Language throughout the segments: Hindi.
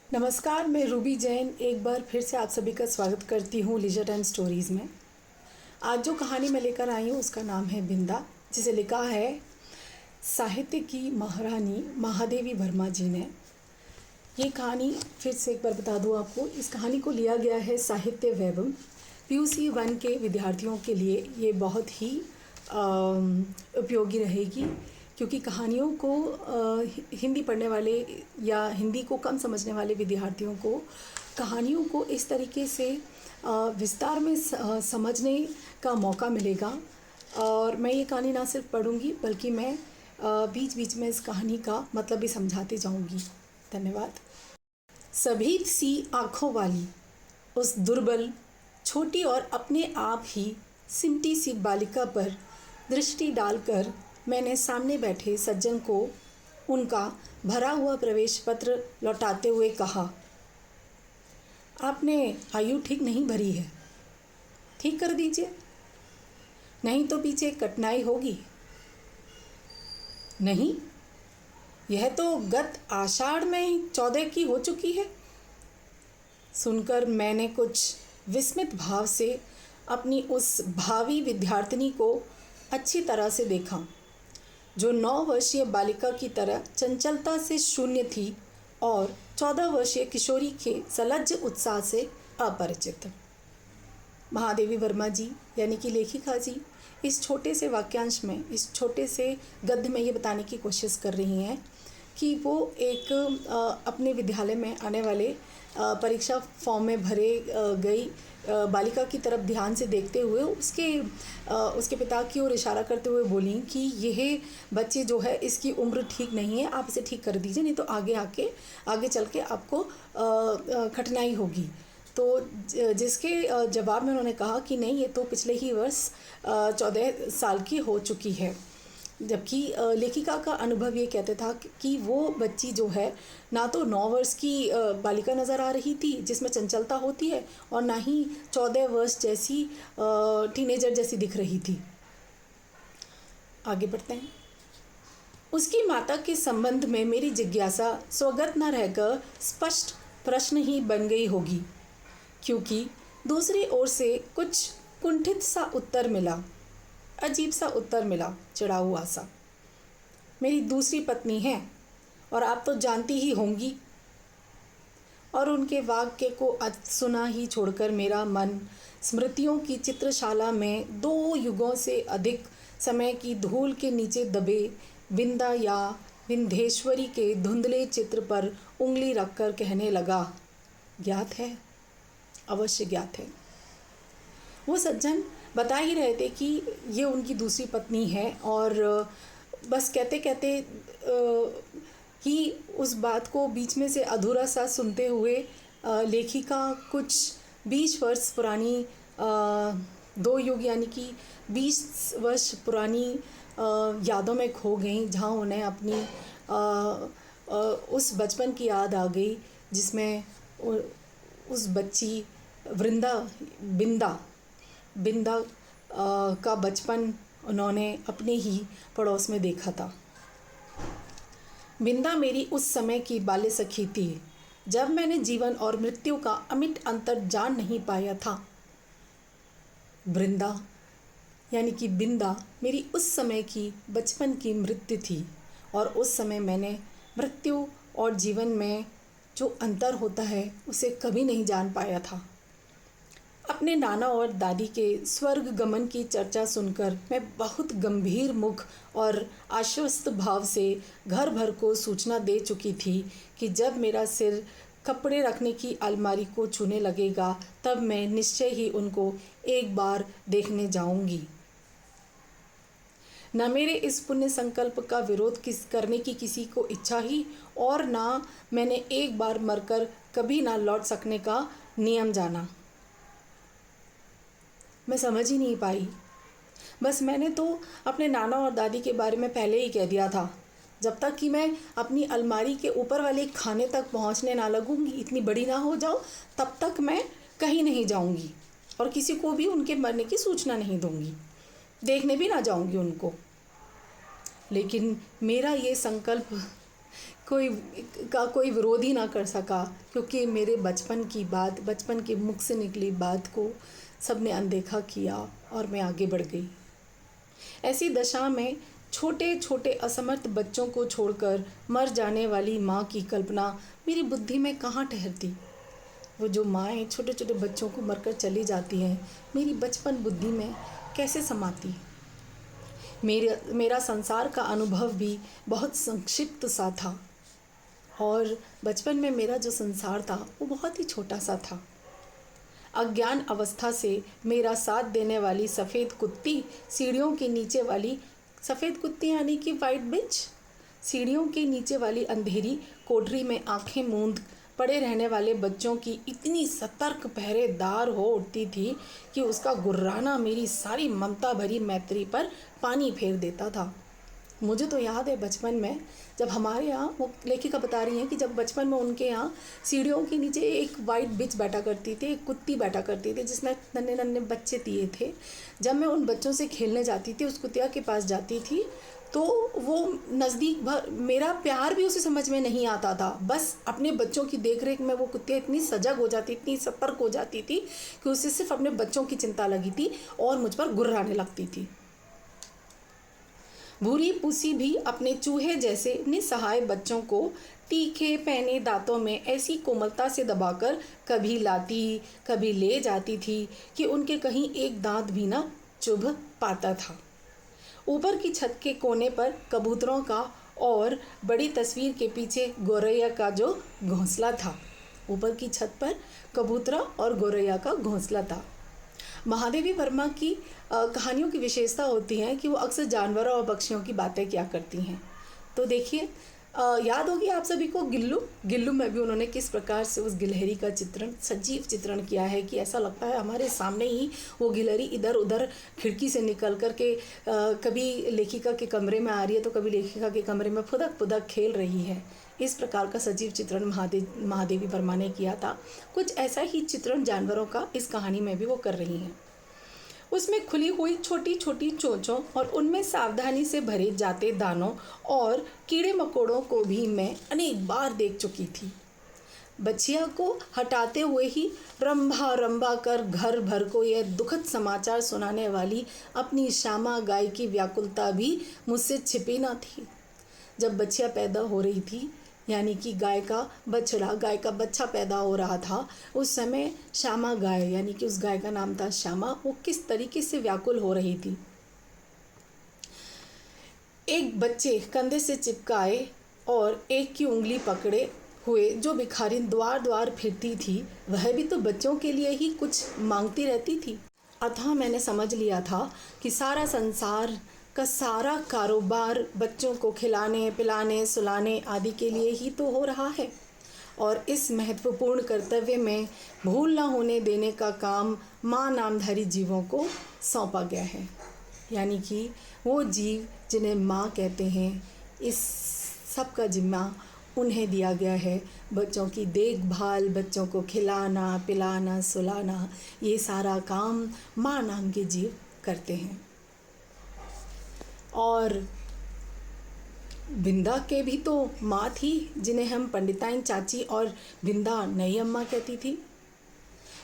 नमस्कार, मैं रूबी जैन एक बार फिर से आप सभी का स्वागत करती हूँ लीजर टाइम स्टोरीज़ में। आज जो कहानी मैं लेकर आई हूँ उसका नाम है बिंदा, जिसे लिखा है साहित्य की महारानी महादेवी वर्मा जी ने। ये कहानी फिर से एक बार बता दूँ आपको, इस कहानी को लिया गया है साहित्य वैभव PUC 1 के विद्यार्थियों के लिए। ये बहुत ही उपयोगी रहेगी क्योंकि कहानियों को हिंदी पढ़ने वाले या हिंदी को कम समझने वाले विद्यार्थियों को कहानियों को इस तरीके से विस्तार में समझने का मौका मिलेगा। और मैं ये कहानी ना सिर्फ पढ़ूंगी बल्कि मैं बीच बीच में इस कहानी का मतलब भी समझाते जाऊंगी। धन्यवाद। सभी सी आँखों वाली उस दुर्बल, छोटी और अपने आप ही सिमटी सी बालिका पर दृष्टि डालकर मैंने सामने बैठे सज्जन को उनका भरा हुआ प्रवेश पत्र लौटाते हुए कहा, आपने आयु ठीक नहीं भरी है, ठीक कर दीजिए, नहीं तो पीछे कठिनाई होगी। नहीं, यह तो गत आषाढ़ में 14 की हो चुकी है। सुनकर मैंने कुछ विस्मित भाव से अपनी उस भावी विद्यार्थिनी को अच्छी तरह से देखा, जो 9 वर्षीय बालिका की तरह चंचलता से शून्य थी और 14 वर्षीय किशोरी के सलज्ज उत्साह से अपरिचित। महादेवी वर्मा जी यानी कि लेखिका जी इस छोटे से वाक्यांश में, इस छोटे से गद्य में ये बताने की कोशिश कर रही हैं कि वो एक अपने विद्यालय में आने वाले परीक्षा फॉर्म में भरे गई बालिका की तरफ ध्यान से देखते हुए उसके पिता की ओर इशारा करते हुए बोली कि यह बच्ची जो है, इसकी उम्र ठीक नहीं है, आप इसे ठीक कर दीजिए, नहीं तो आगे चल के आपको कठिनाई होगी। तो जिसके जवाब में उन्होंने कहा कि नहीं, ये तो पिछले ही वर्ष 14 साल की हो चुकी है। जबकि लेखिका का अनुभव ये कहते था कि वो बच्ची जो है ना तो 9 वर्ष की बालिका नज़र आ रही थी जिसमें चंचलता होती है, और ना ही 14 वर्ष जैसी टीनेजर जैसी दिख रही थी। आगे बढ़ते हैं। उसकी माता के संबंध में मेरी जिज्ञासा स्वगत न रहकर स्पष्ट प्रश्न ही बन गई होगी, क्योंकि दूसरी ओर से कुछ कुंठित सा उत्तर मिला, अजीब सा उत्तर मिला, चिढ़ा हुआ सा। मेरी दूसरी पत्नी है और आप तो जानती ही होंगी। और उनके वाक्य को सुना ही छोड़कर मेरा मन स्मृतियों की चित्रशाला में 2 युगों से अधिक समय की धूल के नीचे दबे बिंदा या विंध्येश्वरी के धुंधले चित्र पर उंगली रखकर कहने लगा, ज्ञात है, अवश्य ज्ञात है। वो सज्जन बता ही रहे थे कि ये उनकी दूसरी पत्नी है, और बस कहते कहते ही उस बात को बीच में से अधूरा सा सुनते हुए लेखिका कुछ 20 वर्ष पुरानी 2 युग यानी कि 20 वर्ष पुरानी यादों में खो गई, जहाँ उन्हें अपनी उस बचपन की याद आ गई जिसमें उस बच्ची बिंदा का बचपन उन्होंने अपने ही पड़ोस में देखा था। बिंदा मेरी उस समय की बाल्य सखी थी जब मैंने जीवन और मृत्यु का अमिट अंतर जान नहीं पाया था। वृंदा यानी कि बिंदा मेरी उस समय की बचपन की मृत्यु थी, और उस समय मैंने मृत्यु और जीवन में जो अंतर होता है उसे कभी नहीं जान पाया था। अपने नाना और दादी के स्वर्ग गमन की चर्चा सुनकर मैं बहुत गंभीर मुख और आश्वस्त भाव से घर भर को सूचना दे चुकी थी कि जब मेरा सिर कपड़े रखने की अलमारी को छूने लगेगा तब मैं निश्चय ही उनको एक बार देखने जाऊंगी। न मेरे इस पुण्य संकल्प का विरोध करने की किसी को इच्छा ही, और ना मैंने एक बार मरकर कभी ना लौट सकने का नियम जाना। मैं समझ ही नहीं पाई। बस मैंने तो अपने नाना और दादी के बारे में पहले ही कह दिया था। जब तक कि मैं अपनी अलमारी के ऊपर वाले खाने तक पहुंचने ना लगूंगी, इतनी बड़ी ना हो जाऊं, तब तक मैं कहीं नहीं जाऊंगी और किसी को भी उनके मरने की सूचना नहीं दूंगी, देखने भी ना जाऊंगी उनको। लेकिन मेरा ये संकल्प कोई कोई विरोध ही ना कर सका, क्योंकि मेरे बचपन की बात, बचपन के मुख से निकली बात को सबने अनदेखा किया और मैं आगे बढ़ गई। ऐसी दशा में छोटे छोटे असमर्थ बच्चों को छोड़कर मर जाने वाली माँ की कल्पना मेरी बुद्धि में कहाँ ठहरती। वो जो माएँ छोटे छोटे बच्चों को मरकर चली जाती हैं, मेरी बचपन बुद्धि में कैसे समाती। मेरा संसार का अनुभव भी बहुत संक्षिप्त सा था, और बचपन में मेरा जो संसार था वो बहुत ही छोटा सा था। अज्ञान अवस्था से मेरा साथ देने वाली सफ़ेद कुत्ती, सीढ़ियों के नीचे वाली सफ़ेद कुत्ती यानी कि वाइट बिच, सीढ़ियों के नीचे वाली अंधेरी कोठरी में आंखें मूंद पड़े रहने वाले बच्चों की इतनी सतर्क पहरेदार हो उठती थी कि उसका गुर्राना मेरी सारी ममता भरी मैत्री पर पानी फेर देता था। मुझे तो याद है बचपन में, जब हमारे यहाँ, वो लेखिका बता रही हैं कि जब बचपन में उनके यहाँ सीढ़ियों के नीचे एक वाइट बिच बैठा करती थी, एक कुत्ती बैठा करती थी जिसने नन्हे नन्हे बच्चे दिए थे। जब मैं उन बच्चों से खेलने जाती थी, उस कुतिया के पास जाती थी, तो वो नज़दीक भर, मेरा प्यार भी उसे समझ में नहीं आता था। बस अपने बच्चों की देख रेख में वो कुत्तिया इतनी सजग हो जाती, इतनी सतर्क हो जाती थी कि उसे सिर्फ अपने बच्चों की चिंता लगी थी और मुझ पर गुर्राने लगती थी। भूरी पूसी भी अपने चूहे जैसे निसहाय बच्चों को तीखे पैने दांतों में ऐसी कोमलता से दबाकर कभी लाती कभी ले जाती थी कि उनके कहीं एक दांत भी न चुभ पाता था। ऊपर की छत के कोने पर कबूतरों का और बड़ी तस्वीर के पीछे गौरैया का जो घोंसला था, ऊपर की छत पर कबूतरा और गौरैया का घोंसला था। महादेवी वर्मा की कहानियों की विशेषता होती है कि वो अक्सर जानवरों और पक्षियों की बातें क्या करती हैं। तो देखिए, याद होगी आप सभी को गिल्लू में भी उन्होंने किस प्रकार से उस गिलहरी का चित्रण, सजीव चित्रण किया है कि ऐसा लगता है हमारे सामने ही वो गिलहरी इधर उधर खिड़की से निकल कर के कभी लेखिका के कमरे में आ रही है तो कभी लेखिका के कमरे में फुदक फुदक खेल रही है। इस प्रकार का सजीव चित्रण महादेवी वर्मा ने किया था। कुछ ऐसा ही चित्रण जानवरों का इस कहानी में भी वो कर रही हैं। उसमें खुली हुई छोटी छोटी चोंचों और उनमें सावधानी से भरे जाते दानों और कीड़े मकोड़ों को भी मैं अनेक बार देख चुकी थी। बच्चिया को हटाते हुए ही रंभा रंभा कर घर भर को यह दुखद समाचार सुनाने वाली अपनी श्यामा गाय की व्याकुलता भी मुझसे छिपी न थी। जब बच्चिया पैदा हो रही थी, यानी कि गाय का बच्चा पैदा हो रहा था, उस समय श्यामा गाय, यानी कि उस गाय का नाम था श्यामा, वो किस तरीके से व्याकुल हो रही थी। एक बच्चे कंधे से चिपकाए और एक की उंगली पकड़े हुए जो भिखारिन द्वार द्वार फिरती थी, वह भी तो बच्चों के लिए ही कुछ मांगती रहती थी। अतः मैंने समझ लिया था कि सारा संसार का सारा कारोबार बच्चों को खिलाने पिलाने सुलाने आदि के लिए ही तो हो रहा है, और इस महत्वपूर्ण कर्तव्य में भूल न होने देने का काम माँ नामधारी जीवों को सौंपा गया है। यानी कि वो जीव जिन्हें माँ कहते हैं, इस सब का जिम्मा उन्हें दिया गया है। बच्चों की देखभाल, बच्चों को खिलाना पिलाना सुलाना, ये सारा काम माँ नाम के जीव करते हैं। और बिंदा के भी तो माँ थी, जिन्हें हम पंडिताइन चाची और बिंदा नई अम्मा कहती थी।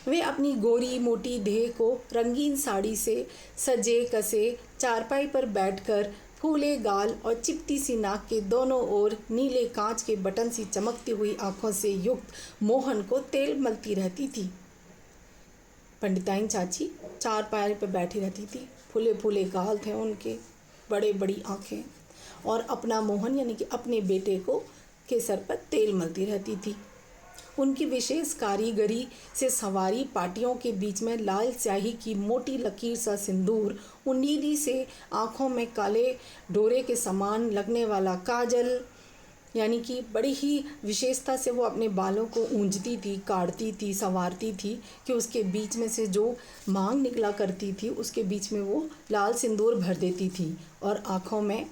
वे अपनी गोरी मोटी देह को रंगीन साड़ी से सजे कसे चारपाई पर बैठकर फूले गाल और चिपटी सी नाक के दोनों ओर नीले कांच के बटन सी चमकती हुई आंखों से युक्त मोहन को तेल मलती रहती थी। पंडिताइन चाची चारपाई पर बैठी रहती थी, फूले फूले गाल थे उनके, बड़े बड़ी आँखें, और अपना मोहन यानी कि अपने बेटे को के सर पर तेल मलती रहती थी। उनकी विशेष कारीगरी से सवारी पाटियों के बीच में लाल स्याही की मोटी लकीर सा सिंदूर, नीली से आँखों में काले डोरे के समान लगने वाला काजल, यानी कि बड़ी ही विशेषता से वो अपने बालों को ऊंजती थी, काटती थी, संवारती थी कि उसके बीच में से जो मांग निकला करती थी उसके बीच में वो लाल सिंदूर भर देती थी, और आँखों में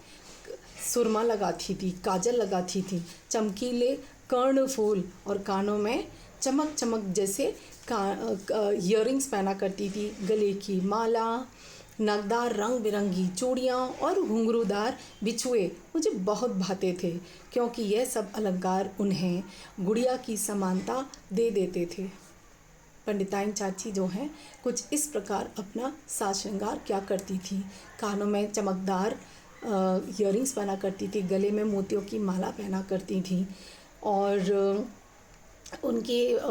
सुरमा लगाती थी, काजल लगाती थी, चमकीले कर्ण फूल, और कानों में चमक चमक जैसे ईयरिंग्स पहना करती थी, गले की माला, नगदार रंग बिरंगी चूड़ियाँ और घुंघरूदार बिछुए मुझे बहुत भाते थे, क्योंकि यह सब अलंकार उन्हें गुड़िया की समानता दे देते थे। पंडिताइन चाची जो हैं कुछ इस प्रकार अपना साज श्रृंगार क्या करती थी। कानों में चमकदार इयररिंग्स पहना करती थी, गले में मोतियों की माला पहना करती थी और उनकी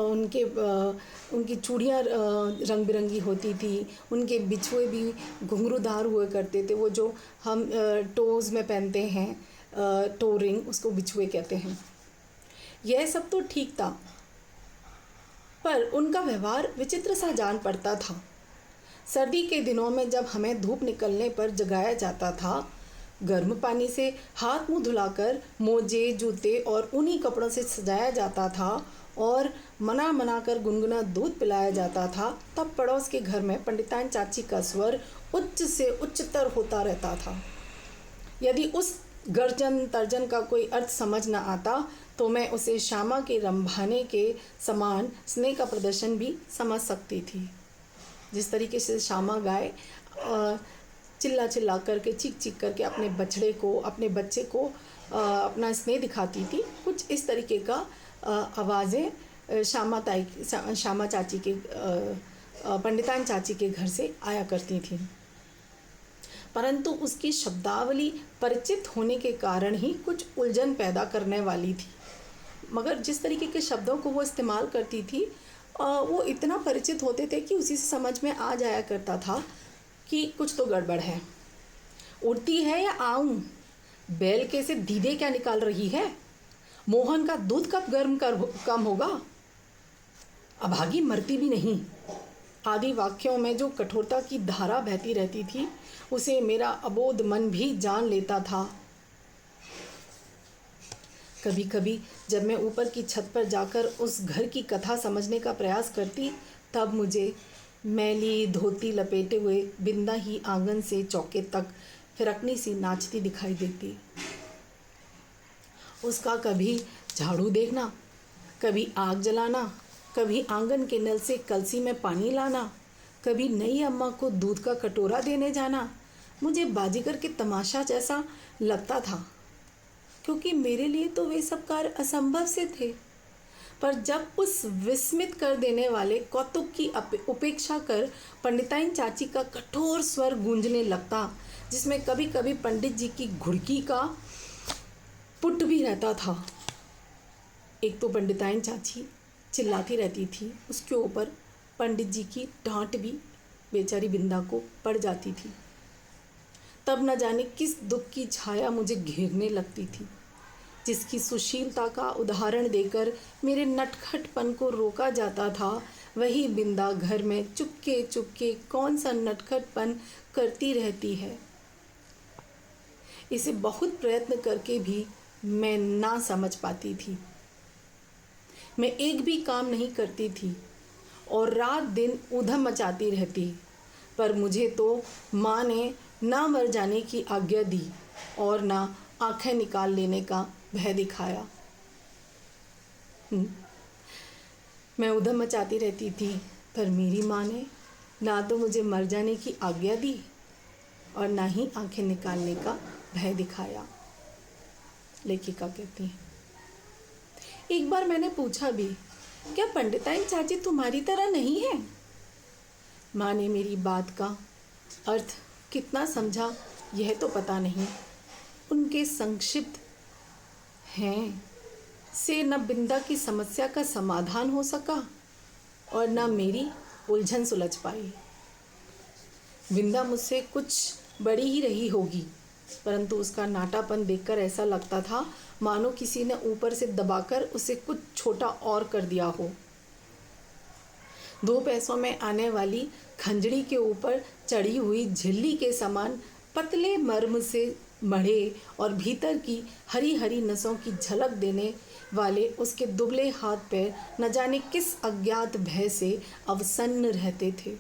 चूड़ियाँ रंग बिरंगी होती थी। उनके बिछुए भी घुंघरूदार हुआ करते थे, वो जो हम टोज़ में पहनते हैं, टो रिंग, उसको बिछुए कहते हैं। यह सब तो ठीक था, पर उनका व्यवहार विचित्र सा जान पड़ता था। सर्दी के दिनों में जब हमें धूप निकलने पर जगाया जाता था, गर्म पानी से हाथ मुंह धुलाकर मोजे जूते और उन्हीं कपड़ों से सजाया जाता था और मना मना कर गुनगुना दूध पिलाया जाता था, तब पड़ोस के घर में पंडिताइन चाची का स्वर उच्च से उच्चतर होता रहता था। यदि उस गर्जन तर्जन का कोई अर्थ समझ न आता तो मैं उसे श्यामा के रंभाने के समान स्नेह का प्रदर्शन भी समझ सकती थी। जिस तरीके से श्यामा गाय चिल्ला चिल्ला करके चीख चीख करके अपने बछड़े को, अपने बच्चे को अपना स्नेह दिखाती थी, कुछ इस तरीके का आवाज़ें श्यामा चाची के पंडिताइन चाची के घर से आया करती थी। परंतु उसकी शब्दावली परिचित होने के कारण ही कुछ उलझन पैदा करने वाली थी। मगर जिस तरीके के शब्दों को वो इस्तेमाल करती थी वो इतना परिचित होते थे कि उसी से समझ में आ जाया करता था कि कुछ तो गड़बड़ है। उड़ती है या आऊं? बैल के से दीदे क्या निकाल रही है? मोहन का दूध कब कम होगा? अभागी मरती भी नहीं। आदि वाक्यों में जो कठोरता की धारा बहती रहती थी, उसे मेरा अबोध मन भी जान लेता था। कभी कभी जब मैं ऊपर की छत पर जाकर उस घर की कथा समझने का प्रयास करती, तब मुझे मैली धोती लपेटे हुए बिंदा ही आंगन से चौके तक फिरकनी सी नाचती दिखाई देती। उसका कभी झाड़ू देखना, कभी आग जलाना, कभी आंगन के नल से कलसी में पानी लाना, कभी नई अम्मा को दूध का कटोरा देने जाना मुझे बाजीगर के तमाशा जैसा लगता था, क्योंकि मेरे लिए तो वे सब कार्य असंभव से थे। पर जब उस विस्मित कर देने वाले कौतुक की उपेक्षा कर पंडिताइन चाची का कठोर स्वर गूंजने लगता, जिसमें कभी कभी पंडित जी की घुड़की का पुट भी रहता था। एक तो पंडिताइन चाची चिल्लाती रहती थी, उसके ऊपर पंडित जी की डांट भी बेचारी बिंदा को पड़ जाती थी। तब न जाने किस दुख की छाया मुझे घेरने लगती थी, जिसकी सुशीलता का उदाहरण देकर मेरे नटखटपन को रोका जाता था। वही बिंदा घर में चुपके चुपके कौन सा नटखटपन करती रहती है। इसे बहुत प्रयत्न करके भी मैं ना समझ पाती थी। मैं एक भी काम नहीं करती थी और रात दिन ऊधम मचाती रहती, पर मुझे तो माँ ने ना मर जाने की आज्ञा दी और ना आंखें निकाल लेने का भय दिखाया। मैं ऊधम मचाती रहती थी, पर मेरी माँ ने ना तो मुझे मर जाने की आज्ञा दी और ना ही आंखें निकालने का भय दिखाया। लेखिका कहती है, एक बार मैंने पूछा भी, क्या पंडिताइन चाची तुम्हारी तरह नहीं है? माँ ने मेरी बात का अर्थ कितना समझा यह तो पता नहीं। उनके संक्षिप्त हैं से न बिंदा की समस्या का समाधान हो सका और न मेरी उलझन सुलझ पाई। बिंदा मुझसे कुछ बड़ी ही रही होगी, परंतु उसका नाटापन देखकर ऐसा लगता था मानो किसी ने ऊपर से दबाकर उसे कुछ छोटा और कर दिया हो। 2 पैसों में आने वाली खंजड़ी के ऊपर चढ़ी हुई झिल्ली के समान पतले मर्म से मढ़े और भीतर की हरी हरी नसों की झलक देने वाले उसके दुबले हाथ पैर न जाने किस अज्ञात भय से अवसन्न रहते थे,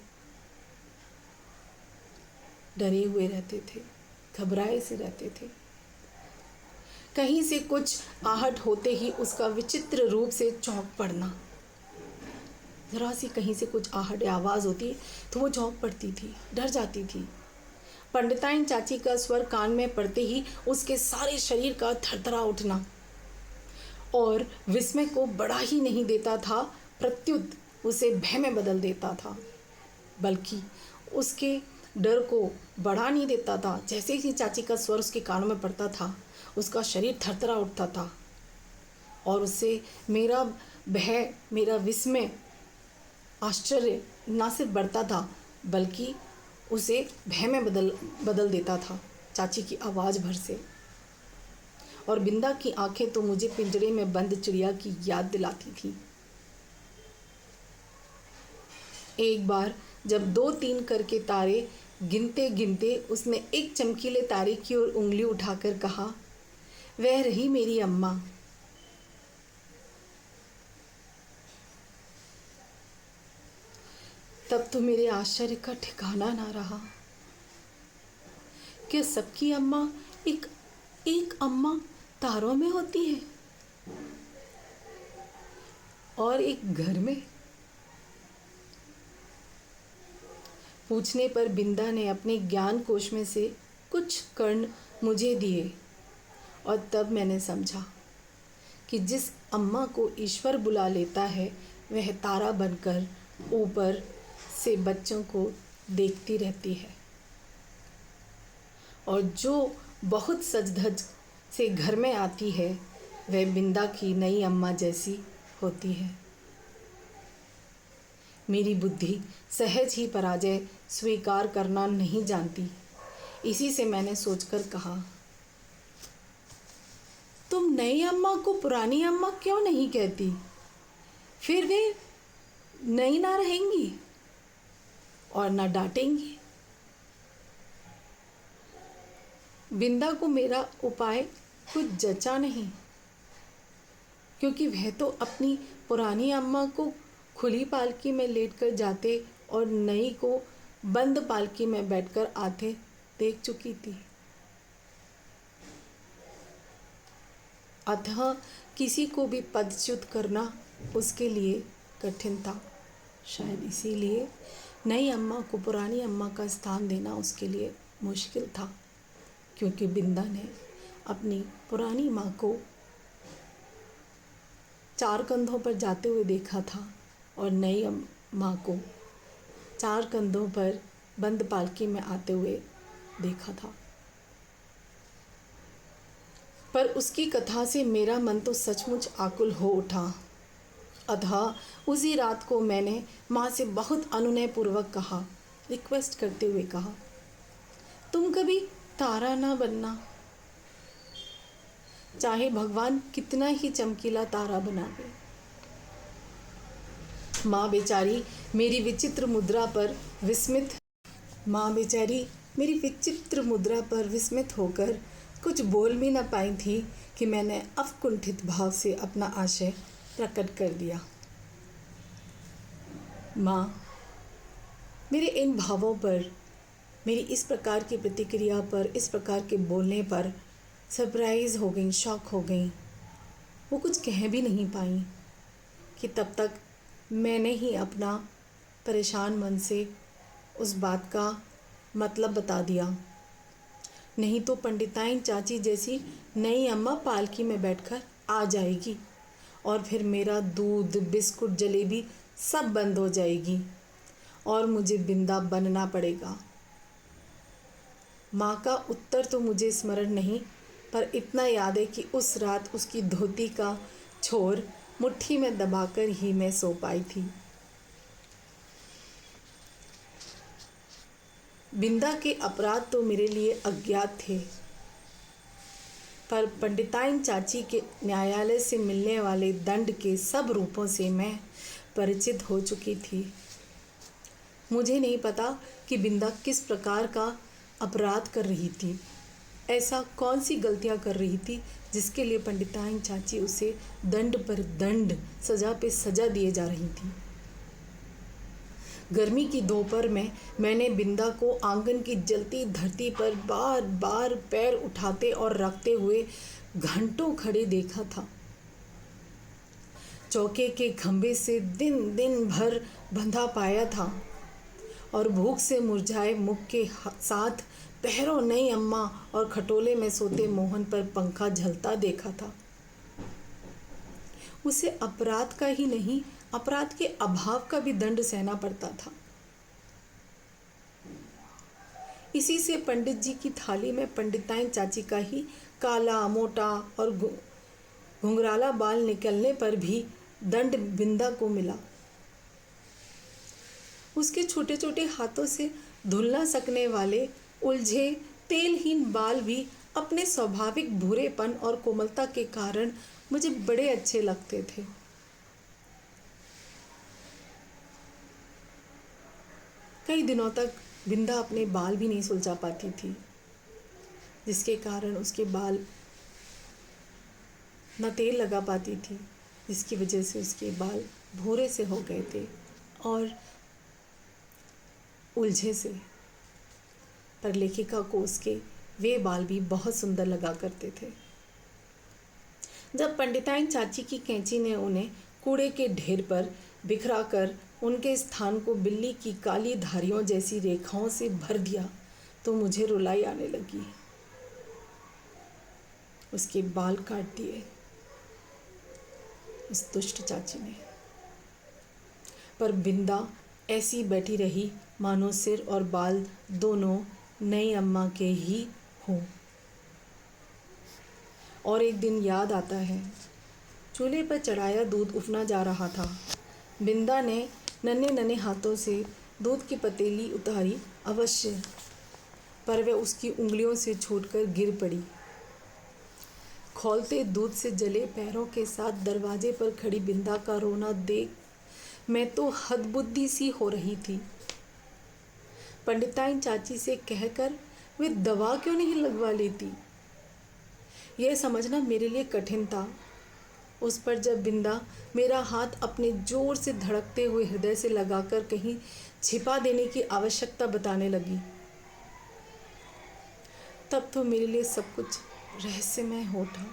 डरे हुए रहते थे, घबराए से रहते थे। कहीं से कुछ आहट होते ही उसका विचित्र रूप से चौंक पड़ना। ज़रा सी कहीं से कुछ आहट या आवाज़ होती तो वो चौंक पड़ती थी, डर जाती थी। पंडिताइन चाची का स्वर कान में पड़ते ही उसके सारे शरीर का थरथरा उठना और विस्मय को बढ़ा ही नहीं देता था, प्रत्युत उसे भय में बदल देता था, बल्कि उसके डर को बढ़ा नहीं देता था। जैसे ही चाची का स्वर उसके कानों में पड़ता था, उसका शरीर थरथरा उठता था और उससे मेरा भय, मेरा विस्मय, आश्चर्य ना सिर्फ बढ़ता था बल्कि उसे भय में बदल देता था चाची की आवाज़ भर से। और बिंदा की आंखें तो मुझे पिंजरे में बंद चिड़िया की याद दिलाती थी। एक बार जब 2-3 करके तारे गिनते गिनते उसने एक चमकीले तारे की ओर उंगली उठाकर कहा, वह रही मेरी अम्मा। तब तो मेरे आश्चर्य का ठिकाना ना रहा। क्या सबकी अम्मा एक अम्मा तारों में होती है और एक घर में? पूछने पर बिंदा ने अपने ज्ञान कोश में से कुछ कर्ण मुझे दिए और तब मैंने समझा कि जिस अम्मा को ईश्वर बुला लेता है वह तारा बनकर ऊपर से बच्चों को देखती रहती है और जो बहुत सज धज से घर में आती है वह बिंदा की नई अम्मा जैसी होती है। मेरी बुद्धि सहज ही पराजय स्वीकार करना नहीं जानती। इसी से मैंने सोचकर कहा, तुम नई अम्मा को पुरानी अम्मा क्यों नहीं कहती? फिर वे नई ना रहेंगी और ना डांटेंगी। बिंदा को मेरा उपाय कुछ जचा नहीं, क्योंकि वह तो अपनी पुरानी अम्मा को खुली पालकी में लेटकर जाते और नई को बंद पालकी में बैठकर आते देख चुकी थी। अतः किसी को भी पदच्युत करना उसके लिए कठिन था। शायद इसीलिए नई अम्मा को पुरानी अम्मा का स्थान देना उसके लिए मुश्किल था, क्योंकि बिंदा ने अपनी पुरानी माँ को 4 कंधों पर जाते हुए देखा था और नई माँ को 4 कंधों पर बंद पालकी में आते हुए देखा था। पर उसकी कथा से मेरा मन तो सचमुच आकुल हो उठा। अतः उसी रात को मैंने माँ से बहुत अनुनयपूर्वक कहा, रिक्वेस्ट करते हुए कहा, तुम कभी तारा ना बनना, चाहे भगवान कितना ही चमकीला तारा बना दे। माँ बेचारी मेरी विचित्र मुद्रा पर विस्मित होकर कुछ बोल भी न पाई थी कि मैंने अवकुंठित भाव से अपना आशय प्रकट कर दिया। माँ, मेरे इन भावों पर, मेरी इस प्रकार की प्रतिक्रिया पर, इस प्रकार के बोलने पर सरप्राइज़ हो गई, शॉक हो गई। वो कुछ कह भी नहीं पाई कि तब तक मैंने ही अपना परेशान मन से उस बात का मतलब बता दिया। नहीं तो पंडिताइन चाची जैसी नई अम्मा पालकी में बैठकर आ जाएगी और फिर मेरा दूध, बिस्कुट, जलेबी सब बंद हो जाएगी और मुझे बिंदा बनना पड़ेगा। माँ का उत्तर तो मुझे स्मरण नहीं, पर इतना याद है कि उस रात उसकी धोती का छोर मुट्ठी में दबाकर ही मैं सो पाई थी। बिंदा के अपराध तो मेरे लिए अज्ञात थे, पर पंडिताइन चाची के न्यायालय से मिलने वाले दंड के सब रूपों से मैं परिचित हो चुकी थी। मुझे नहीं पता कि बिंदा किस प्रकार का अपराध कर रही थी, ऐसा कौन सी गलतियां कर रही थी जिसके लिए पंडिताइन चाची उसे दंड पर दंड, सज़ा पे सज़ा दिए जा रही थी। गर्मी की दोपहर में मैंने बिंदा को आंगन की जलती धरती पर बार बार पैर उठाते और रखते हुए घंटों खड़े देखा था। चौके के खंभे से दिन दिन भर बंधा पाया था और भूख से मुरझाए मुख के साथ पहरों नई अम्मा और खटोले में सोते मोहन पर पंखा झलता देखा था। उसे अपराध का ही नहीं, अपराध के अभाव का भी दंड सहना पड़ता था। इसी से पंडित जी की थाली में पंडिताइन चाची का ही काला, मोटा और घुंघराला बाल निकलने पर भी दंड बिंदा को मिला। उसके छोटे छोटे हाथों से धुल न सकने वाले उलझे तेलहीन बाल भी अपने स्वाभाविक भूरेपन और कोमलता के कारण मुझे बड़े अच्छे लगते थे। कई दिनों तक बिंदा अपने बाल भी नहीं सुलझा पाती थी, जिसके कारण उसके बाल न तेल लगा पाती थी, जिसकी वजह से उसके बाल भूरे से हो गए थे और उलझे से। पर लेखिका को उसके वे बाल भी बहुत सुंदर लगा करते थे। जब पंडिताइन चाची की कैंची ने उन्हें कूड़े के ढेर पर बिखरा कर उनके स्थान को बिल्ली की काली धारियों जैसी रेखाओं से भर दिया तो मुझे रुलाई आने लगी। उसके बाल काट दिए उस दुष्ट चाची ने। पर बिंदा ऐसी बैठी रही मानो सिर और बाल दोनों नई अम्मा के ही हों। और एक दिन याद आता है, चूल्हे पर चढ़ाया दूध उफना जा रहा था। बिंदा ने नन्हे नन्हे हाथों से दूध की पतीली उतारी अवश्य, पर वह उसकी उंगलियों से छूटकर गिर पड़ी। खौलते दूध से जले पैरों के साथ दरवाजे पर खड़ी बिंदा का रोना देख मैं तो हदबुद्धि सी हो रही थी। पंडिताइन चाची से कहकर वे दवा क्यों नहीं लगवा लेती, यह समझना मेरे लिए कठिन था। उस पर जब बिंदा मेरा हाथ अपने जोर से धड़कते हुए हृदय से लगाकर कहीं छिपा देने की आवश्यकता बताने लगी, तब तो मेरे लिए सब कुछ रहस्यमय हो था।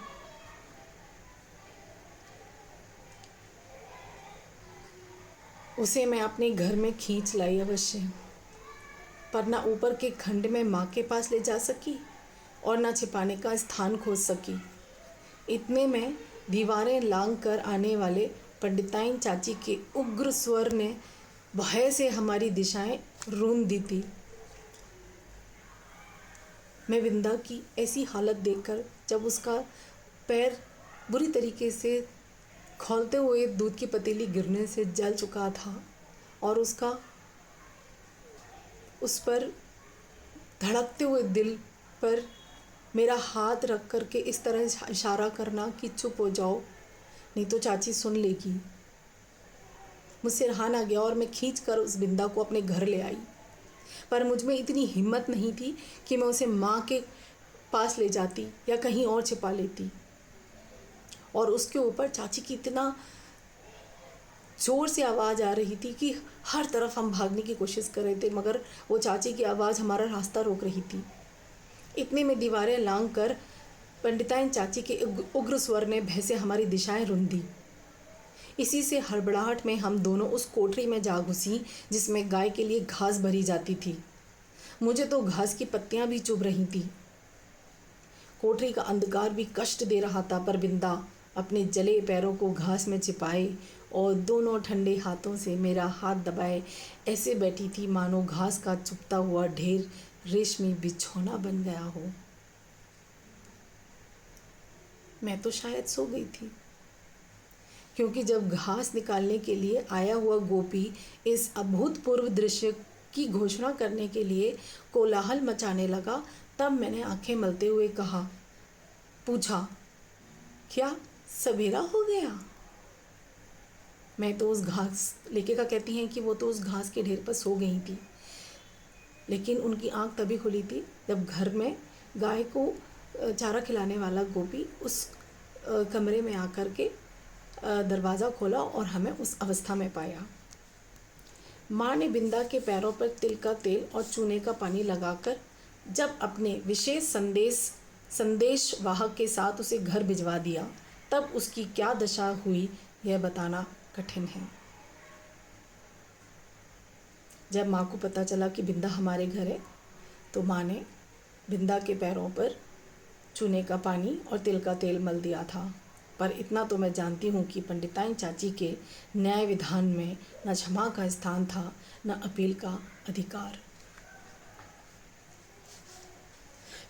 उसे मैं अपने घर में खींच लाई अवश्य, पर ना ऊपर के खंड में माँ के पास ले जा सकी और ना छिपाने का स्थान खोज सकी। इतने में दीवारें लांग कर आने वाले पंडिताइन चाची के उग्र स्वर ने भय से हमारी दिशाएं रूंध दी थी। मैं बिंदा की ऐसी हालत देखकर, जब उसका पैर बुरी तरीके से खौलते हुए दूध की पतीली गिरने से जल चुका था और उसका उस पर धड़कते हुए दिल पर मेरा हाथ रख कर के इस तरह इशारा करना कि चुप हो जाओ, नहीं तो चाची सुन लेगी, मुझसे रहा ना गया और मैं खींच कर उस बिंदा को अपने घर ले आई। पर मुझ में इतनी हिम्मत नहीं थी कि मैं उसे माँ के पास ले जाती या कहीं और छिपा लेती। और उसके ऊपर चाची की इतना ज़ोर से आवाज़ आ रही थी कि हर तरफ हम भागने की कोशिश कर रहे थे, मगर वो चाची की आवाज़ हमारा रास्ता रोक रही थी। इतने में दीवारें लांग कर पंडिताइन चाची के उग्र स्वर ने भय से हमारी दिशाएं रुंधी। इसी से हड़बड़ाहट में हम दोनों उस कोठरी में जा घुसी जिसमें गाय के लिए घास भरी जाती थी। मुझे तो घास की पत्तियां भी चुभ रही थी। कोठरी का अंधकार भी कष्ट दे रहा था, पर बिंदा अपने जले पैरों को घास में छिपाए और दोनों ठंडे हाथों से मेरा हाथ दबाए ऐसे बैठी थी मानो घास का चुभता हुआ ढेर रेशमी बिछौना बन गया हो। मैं तो शायद सो गई थी, क्योंकि जब घास निकालने के लिए आया हुआ गोपी इस अभूतपूर्व दृश्य की घोषणा करने के लिए कोलाहल मचाने लगा, तब मैंने आंखें मलते हुए पूछा, क्या सवेरा हो गया? मैं तो उस घास, लेखिका कहती हैं कि वो तो उस घास के ढेर पर सो गई थी, लेकिन उनकी आंख तभी खुली थी जब घर में गाय को चारा खिलाने वाला गोपी उस कमरे में आकर के दरवाज़ा खोला और हमें उस अवस्था में पाया। माँ ने बिंदा के पैरों पर तिल का तेल और चूने का पानी लगाकर जब अपने विशेष संदेश वाहक के साथ उसे घर भिजवा दिया, तब उसकी क्या दशा हुई यह बताना कठिन है। जब माँ को पता चला कि बिंदा हमारे घर है, तो माँ ने बिंदा के पैरों पर चूने का पानी और तिल का तेल मल दिया था। पर इतना तो मैं जानती हूँ कि पंडिताइन चाची के न्याय विधान में न क्षमा का स्थान था, न अपील का अधिकार।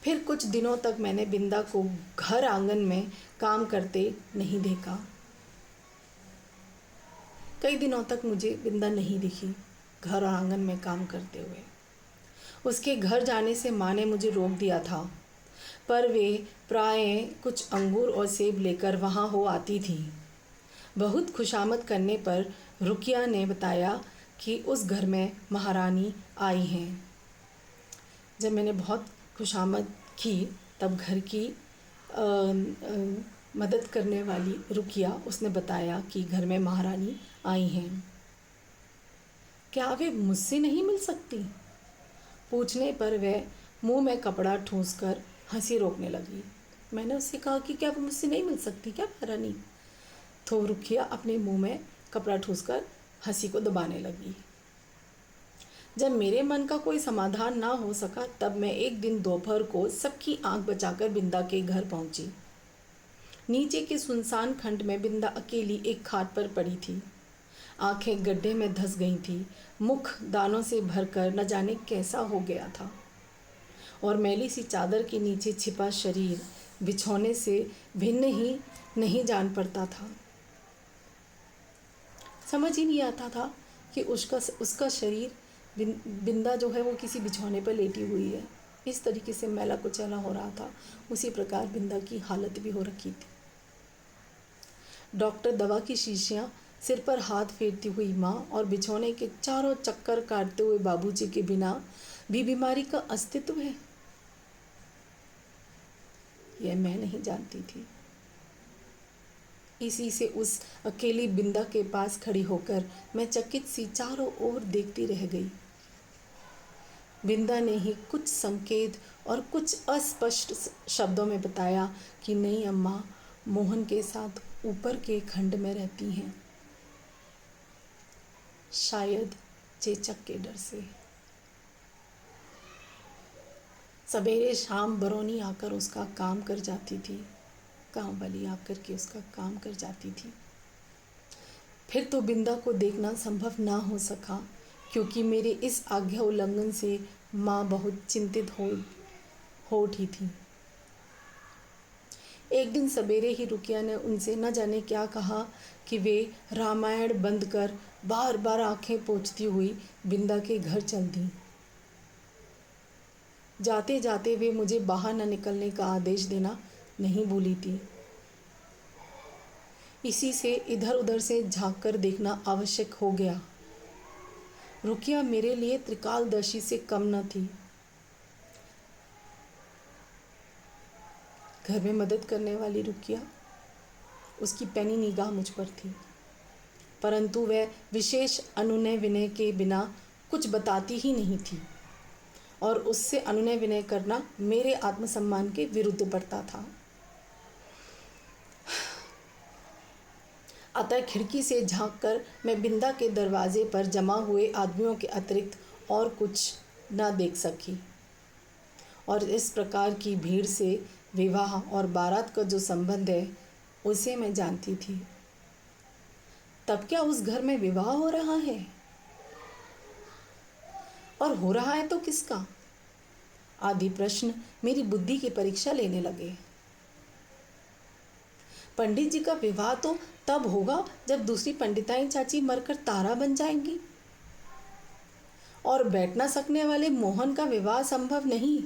फिर कुछ दिनों तक मैंने बिंदा को घर आंगन में काम करते नहीं देखा। कई दिनों तक मुझे बिंदा नहीं दिखी घर और आंगन में काम करते हुए। उसके घर जाने से माँ ने मुझे रोक दिया था, पर वे प्रायः कुछ अंगूर और सेब लेकर वहाँ हो आती थी। बहुत खुशामद करने पर रुकिया ने बताया कि उस घर में महारानी आई हैं। जब मैंने बहुत खुशामद की तब घर की मदद करने वाली रुकिया, उसने बताया कि घर में महारानी आई हैं। क्या वे मुझसे नहीं मिल सकती? पूछने पर वह मुंह में कपड़ा ठूंसकर हंसी रोकने लगी। मैंने उससे कहा कि क्या वो मुझसे नहीं मिल सकती क्या महारानी? तो रुकिया अपने मुंह में कपड़ा ठूंसकर हंसी को दबाने लगी। जब मेरे मन का कोई समाधान ना हो सका तब मैं एक दिन दोपहर को सबकी आंख बचाकर बिंदा के घर पहुंची। नीचे के सुनसान खंड में बिंदा अकेली एक खाट पर पड़ी थी। आंखें गड्ढे में धंस गई थी, मुख दानों से भरकर न जाने कैसा हो गया था, और मैली सी चादर के नीचे छिपा शरीर बिछौने से भिन्न ही नहीं जान पड़ता था। समझ ही नहीं आता था कि उसका शरीर बिंदा जो है वो किसी बिछौने पर लेटी हुई है। इस तरीके से मैला कुचैला हो रहा था, उसी प्रकार बिंदा की हालत भी हो रखी थी। डॉक्टर दवा की शीशियां सिर पर हाथ फेरती हुई माँ और बिछौने के चारों चक्कर काटते हुए बाबूजी के बिना भी बीमारी का अस्तित्व है, यह मैं नहीं जानती थी। इसी से उस अकेली बिंदा के पास खड़ी होकर मैं चकित सी चारों ओर देखती रह गई। बिंदा ने ही कुछ संकेत और कुछ अस्पष्ट शब्दों में बताया कि नहीं अम्मा, मोहन के साथ ऊपर के खंड में रहती हैं, शायद चेचक के डर से। सवेरे शाम बरौनी आकर उसका काम कर जाती थी, काम वाली आकर के उसका काम कर जाती थी। फिर तो बिंदा को देखना संभव ना हो सका, क्योंकि मेरे इस आज्ञा उल्लंघन से माँ बहुत चिंतित हो उठी थी। एक दिन सवेरे ही रुकिया ने उनसे न जाने क्या कहा कि वे रामायण बंद कर बार बार आंखें पोंछती हुई बिंदा के घर चल दी। जाते जाते वे मुझे बाहर न निकलने का आदेश देना नहीं भूली थी। इसी से इधर उधर से झांक कर देखना आवश्यक हो गया। रुकिया मेरे लिए त्रिकालदर्शी से कम न थी। घर में मदद करने वाली रुकिया, उसकी पैनी निगाह मुझ पर थी, परंतु वह विशेष अनुनय विनय के बिना कुछ बताती ही नहीं थी, और उससे अनुनय विनय करना मेरे आत्मसम्मान के विरुद्ध पड़ता था। अतः खिड़की से झांककर मैं बिंदा के दरवाजे पर जमा हुए आदमियों के अतिरिक्त और कुछ न देख सकी, और इस प्रकार की भीड़ से विवाह और बारात का जो संबंध है उसे मैं जानती थी। तब क्या उस घर में विवाह हो रहा है? और हो रहा है तो किसका? आदि प्रश्न मेरी बुद्धि की परीक्षा लेने लगे। पंडित जी का विवाह तो तब होगा जब दूसरी पंडिताइन चाची मरकर तारा बन जाएंगी, और बैठ ना सकने वाले मोहन का विवाह संभव नहीं।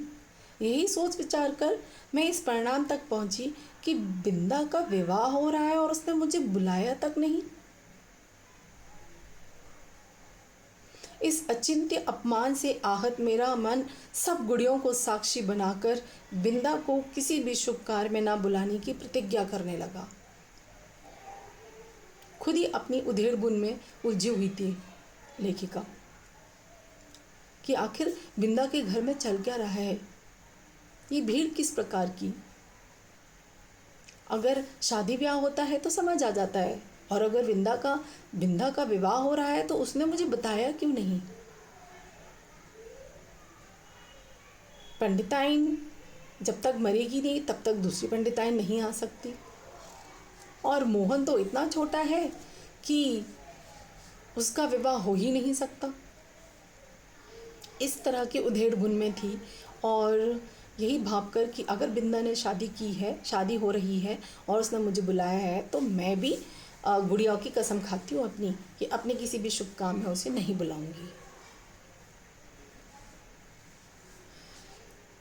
यही सोच विचार कर मैं इस परिणाम तक पहुंची कि बिंदा का विवाह हो रहा है और उसने मुझे बुलाया तक नहीं। इस अचिंत्य अपमान से आहत मेरा मन सब गुड़ियों को साक्षी बनाकर बिंदा को किसी भी शुभ कार्य में ना बुलाने की प्रतिज्ञा करने लगा। खुद ही अपनी उधेड़ बुन में उलझी हुई थी लेखिका कि आखिर बिंदा के घर में चल क्या रहा है, ये भीड़ किस प्रकार की। अगर शादी ब्याह होता है तो समझ आ जाता है, और अगर बिंदा का विवाह हो रहा है तो उसने मुझे बताया क्यों नहीं। पंडिताइन जब तक मरेगी नहीं तब तक दूसरी पंडिताइन नहीं आ सकती, और मोहन तो इतना छोटा है कि उसका विवाह हो ही नहीं सकता। इस तरह के उधेड़-बुन में थी, और यही भावकर कि अगर बिंदा ने शादी की है, शादी हो रही है और उसने मुझे बुलाया है, तो मैं भी गुड़िया की कसम खाती हूँ अपनी कि अपने किसी भी शुभ काम में उसे नहीं बुलाऊंगी।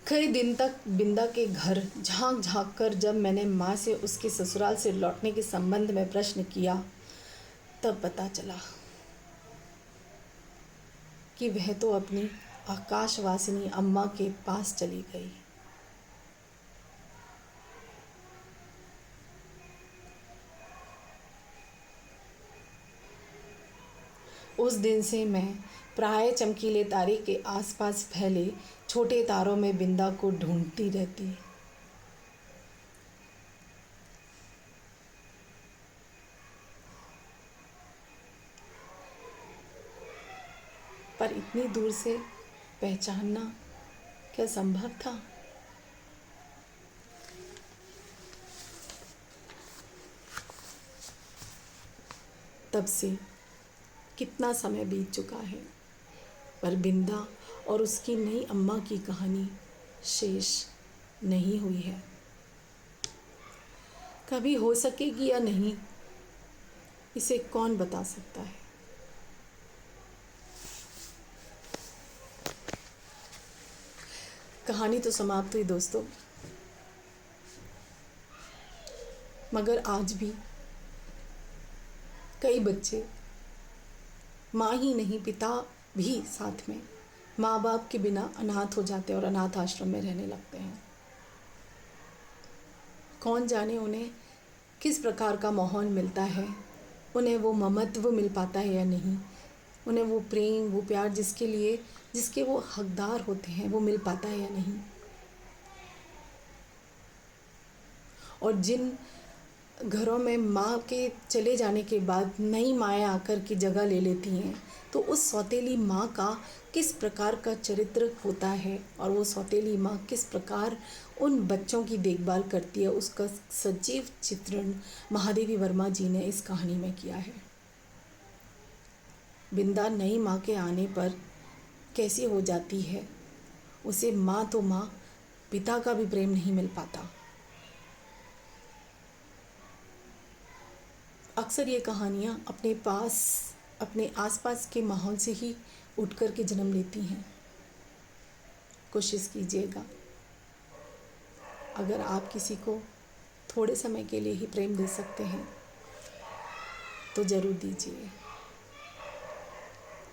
कई दिन तक बिंदा के घर झांक झांक कर जब मैंने माँ से उसके ससुराल से लौटने के संबंध में प्रश्न किया, तब पता चला कि वह तो अपनी आकाशवासिनी अम्मा के पास चली गई। उस दिन से मैं प्राय चमकीले तारे के आसपास फैले छोटे तारों में बिंदा को ढूंढती रहती। पर इतनी दूर से पहचानना क्या संभव था? तब से कितना समय बीत चुका है, पर बिंदा और उसकी नई अम्मा की कहानी शेष नहीं हुई है। कभी हो सकेगी या नहीं, इसे कौन बता सकता है। कहानी तो समाप्त हुई दोस्तों, मगर आज भी कई बच्चे माँ ही नहीं, पिता भी साथ में माँ बाप के बिना अनाथ हो जाते हैं और अनाथ आश्रम में रहने लगते हैं। कौन जाने उन्हें किस प्रकार का माहौल मिलता है, उन्हें वो ममत्व मिल पाता है या नहीं, उन्हें वो प्रेम, वो प्यार जिसके वो हकदार होते हैं, वो मिल पाता है या नहीं। और जिन घरों में माँ के चले जाने के बाद नई माएँ आकर की जगह ले लेती हैं, तो उस सौतेली माँ का किस प्रकार का चरित्र होता है और वो सौतेली माँ किस प्रकार उन बच्चों की देखभाल करती है, उसका सजीव चित्रण महादेवी वर्मा जी ने इस कहानी में किया है। बिंदा नई माँ के आने पर कैसी हो जाती है, उसे माँ तो माँ, पिता का भी प्रेम नहीं मिल पाता। अक्सर ये कहानियाँ अपने आसपास के माहौल से ही उठ कर के जन्म लेती हैं। कोशिश कीजिएगा, अगर आप किसी को थोड़े समय के लिए ही प्रेम दे सकते हैं तो ज़रूर दीजिए।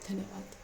धन्यवाद।